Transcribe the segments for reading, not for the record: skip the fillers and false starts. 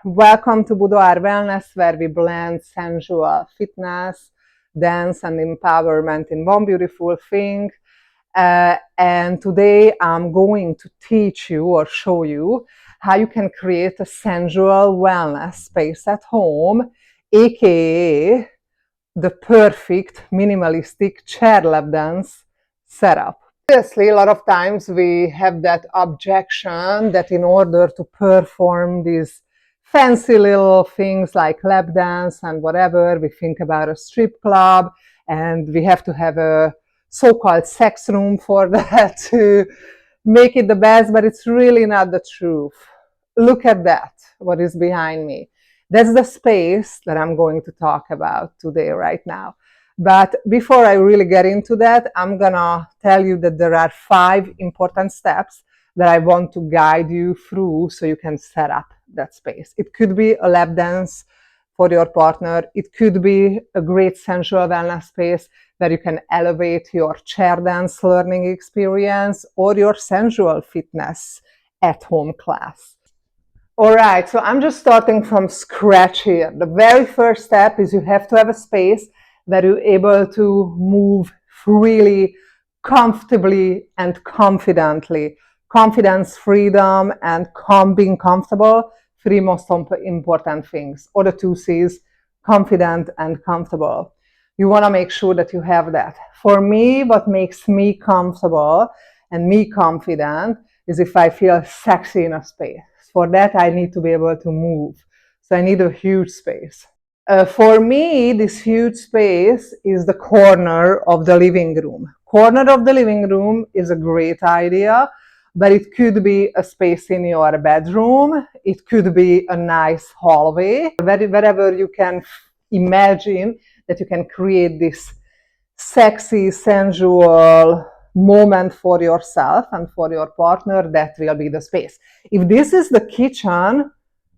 Welcome to Boudoir Wellness, where we blend sensual fitness, dance, and empowerment in one beautiful thing. And today I'm going to teach you or show you how you can create a sensual wellness space at home, aka the perfect minimalistic chair lap dance setup. Obviously, a lot of times we have that objection that in order to perform these fancy little things like lap dance and whatever, we think about a strip club and we have to have a so-called sex room for that to make it the best, but it's really not the truth. Look at that, what is behind me. That's the space that I'm going to talk about today, right now. But before I really get into that, I'm gonna tell you that there are 5 important steps that I want to guide you through so you can set up that space. It could be a lap dance for your partner. It could be a great sensual wellness space where you can elevate your chair dance learning experience or your sensual fitness at home class. All right, so I'm just starting from scratch here. The very first step is you have to have a space that you're able to move freely, comfortably, and confidently. Confidence, freedom, and being comfortable, 3 most important things. Or the 2 C's, confident and comfortable. You want to make sure that you have that. For me, what makes me comfortable and me confident is if I feel sexy in a space. For that, I need to be able to move. So I need a huge space. For me, this huge space is the corner of the living room. Corner of the living room is a great idea, but it could be a space in your bedroom. It could be a nice hallway, wherever you can imagine that you can create this sexy, sensual moment for yourself and for your partner. That will be the space. If this is the kitchen,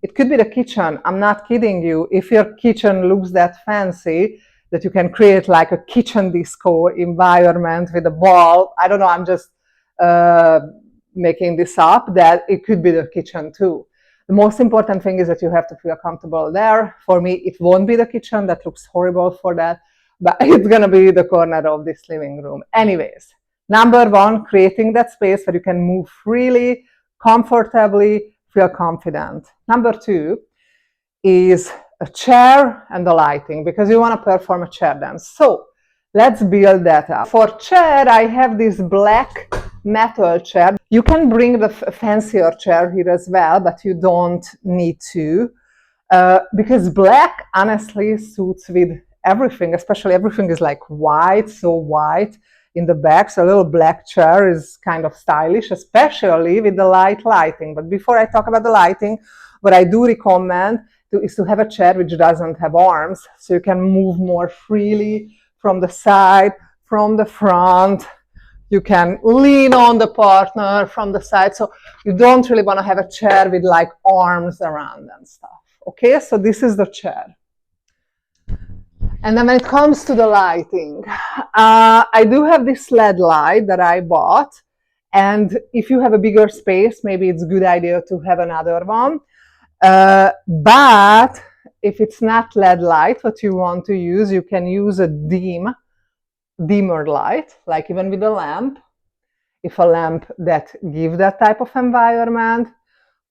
it could be the kitchen. I'm not kidding you. If your kitchen looks that fancy that you can create like a kitchen disco environment with a ball, I don't know, I'm just making this up, that it could be the kitchen too. The most important thing is that you have to feel comfortable there. For me, it won't be the kitchen. That looks horrible for that, but it's going to be the corner of this living room. Anyways, number 1, creating that space where you can move freely, comfortably, feel confident. Number 2 is a chair and the lighting, because you want to perform a chair dance. So let's build that up. For chair, I have this black metal chair. You can bring the fancier chair here as well, but you don't need to, because black honestly suits with everything, especially everything is like white, so white in the back, so a little black chair is kind of stylish, especially with the lighting. But before I talk about the lighting, what I do recommend is to have a chair which doesn't have arms, so you can move more freely from the side, from the front. You can lean on the partner from the side, so you don't really want to have a chair with like arms around and stuff. Okay, so this is the chair. And then when it comes to the lighting, I do have this LED light that I bought. And if you have a bigger space, maybe it's a good idea to have another one. But if it's not LED light, what you want to use, you can use a dimmer light, like even with a lamp. If a lamp that gives that type of environment.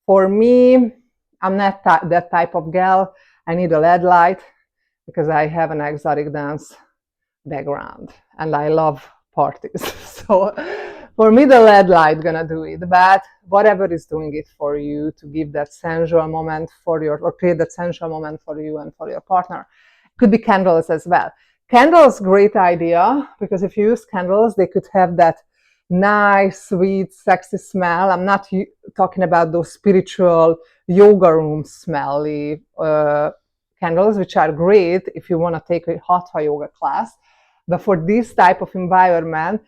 For me, I'm not that type of gal. I need a LED light, because I have an exotic dance background and I love parties. So for me, the LED light gonna do it, but whatever is doing it for you to give that sensual moment for or create that sensual moment for you and for your partner. Could be candles as well. Candles, great idea, because if you use candles, they could have that nice, sweet, sexy smell. I'm not talking about those spiritual yoga room smelly candles, which are great if you want to take a hatha yoga class. But for this type of environment,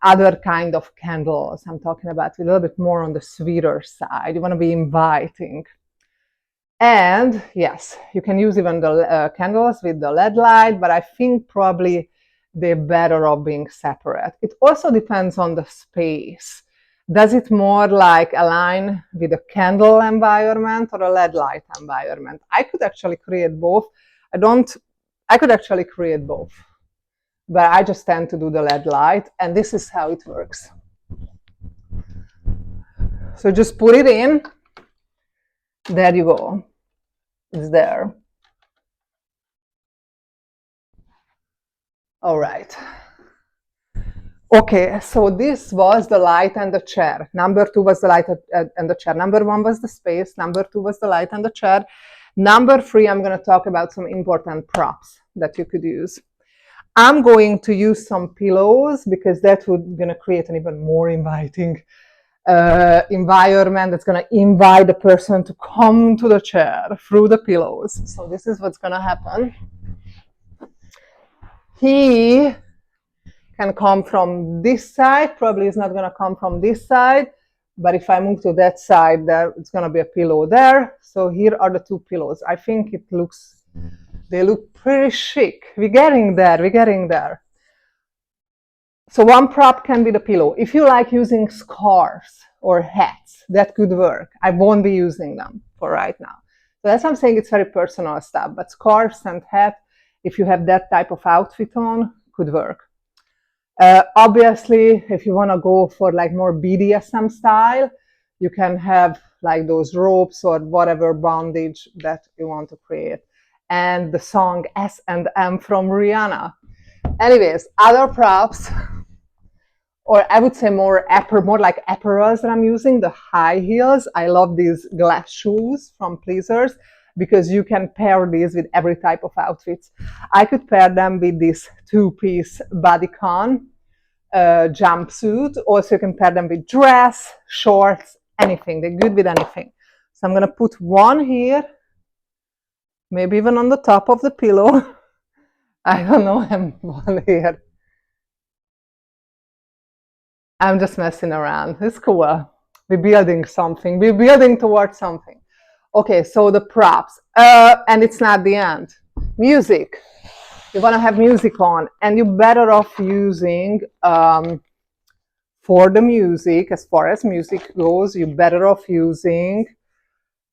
other kind of candles, I'm talking about a little bit more on the sweeter side. You want to be inviting. And yes, you can use even the candles with the LED light, but I think probably they're better off being separate. It also depends on the space. Does it more like align with a candle environment or a LED light environment? I could actually create both. I could actually create both, but I just tend to do the LED light, and this is how it works. So just put it in. There you go. It's there. All right. Okay, so this was the light and the chair. Number 2 was the light and the chair. Number 1 was the space. Number 2 was the light and the chair. Number 3, I'm going to talk about some important props that you could use. I'm going to use some pillows because that would going to create an even more inviting environment that's going to invite the person to come to the chair through the pillows. So this is what's going to happen. He can come from this side. Probably it's not going to come from this side, but if I move to that side, there it's going to be a pillow there. So here are the 2 pillows. I think they look pretty chic. We're getting there. So one prop can be the pillow. If you like using scarves or hats, that could work. I won't be using them for right now. So that's why I'm saying it's very personal stuff, but scarves and hat, if you have that type of outfit on, could work. Obviously, if you want to go for like more BDSM style, you can have like those ropes or whatever bondage that you want to create. And the song S&M from Rihanna. Anyways, other props, or I would say more like apparels that I'm using, the high heels. I love these glass shoes from Pleasers because you can pair these with every type of outfits. I could pair them with this 2-piece bodycon jumpsuit. Also, you can pair them with dress, shorts, anything. They're good with anything. So I'm going to put one here, maybe even on the top of the pillow. I don't know, and one here. I'm just messing around. It's cool. We're building something. We're building towards something. Okay, so the props. And it's not the end. Music. You want to have music on, and you're better off using, for the music, as far as music goes, you're better off using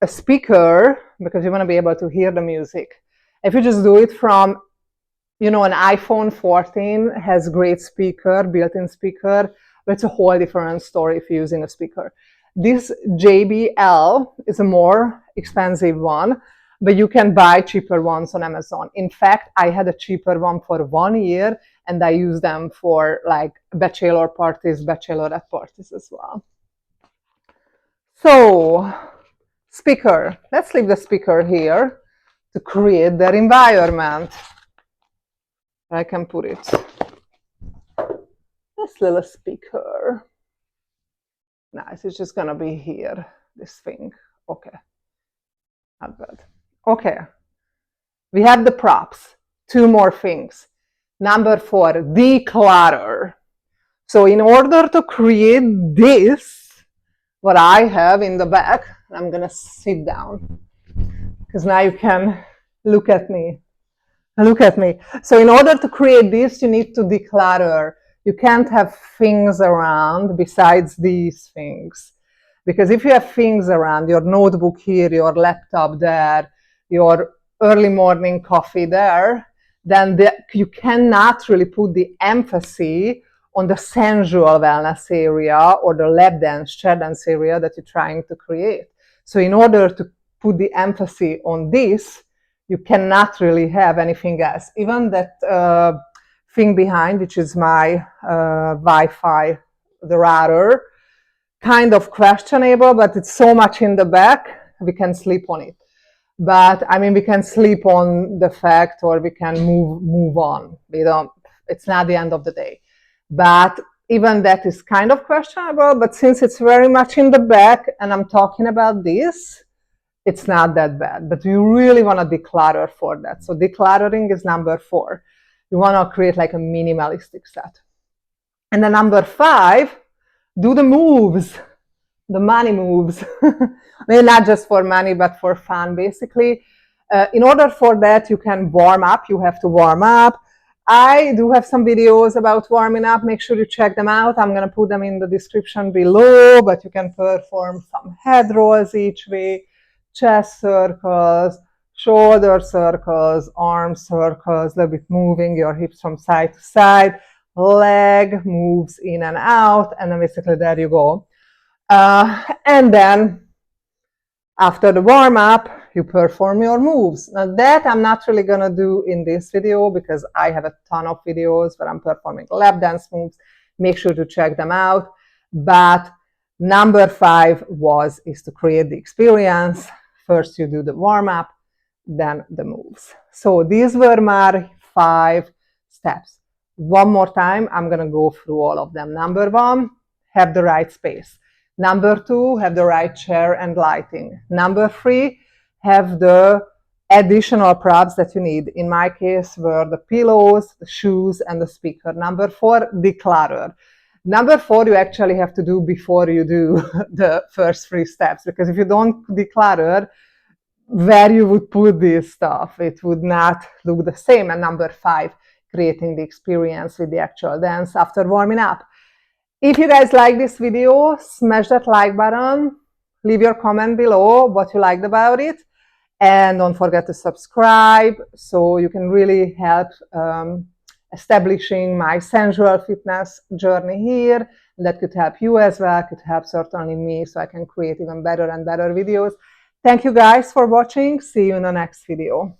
a speaker because you want to be able to hear the music. If you just do it from, an iPhone 14 has great speaker, built-in speaker, but it's a whole different story if you're using a speaker. This JBL is a more expensive one, but you can buy cheaper ones on Amazon. In fact, I had a cheaper one for 1 year, and I use them for like bachelor parties, bachelorette parties as well. So, speaker. Let's leave the speaker here to create that environment. I can put it. This little speaker. Nice, it's just gonna be here, this thing. Okay, not bad. Okay, we have the props. 2 more things. Number 4, declutter. So in order to create this, what I have in the back, I'm gonna sit down because now you can look at me. Look at me. So in order to create this, you need to declutter. You can't have things around besides these things. Because if you have things around, your notebook here, your laptop there, your early morning coffee there, then you cannot really put the emphasis on the sensual wellness area or the lap dance, chair dance area that you're trying to create. So in order to put the emphasis on this, you cannot really have anything else. Even that thing behind, which is my Wi-Fi, the router, kind of questionable, but it's so much in the back, we can sleep on it. But I mean, we can sleep on the fact, or we can move on. It's not the end of the day. But even that is kind of questionable, but since it's very much in the back and I'm talking about this, it's not that bad. But you really want to declutter for that. So decluttering is number 4. You want to create like a minimalistic set. And then number 5, do the moves, the money moves. Maybe not just for money, but for fun, basically. In order for that, you can warm up. You have to warm up. I do have some videos about warming up. Make sure you check them out. I'm going to put them in the description below, but you can perform some head rolls each week, chest circles, shoulder circles, arm circles, a little bit moving your hips from side to side, leg moves in and out, and then basically there you go. And then after the warm-up, you perform your moves. Now that I'm not really gonna do in this video because I have a ton of videos where I'm performing lap dance moves. Make sure to check them out. But number 5 is to create the experience. First you do the warm-up, then the moves. So these were my 5 steps. One more time, I'm gonna go through all of them. Number 1, have the right space. Number 2, have the right chair and lighting. Number 3, have the additional props that you need. In my case were the pillows, the shoes, and the speaker. Number 4, declutter. Number 4, you actually have to do before you do the first 3 steps, because if you don't declutter, where you would put this stuff, it would not look the same. And number 5, creating the experience with the actual dance after warming up. If you guys like this video, smash that like button, leave your comment below what you liked about it, and don't forget to subscribe so you can really help establishing my sensual fitness journey here. That could help you as well, could help certainly me so I can create even better and better videos. Thank you guys for watching. See you in the next video.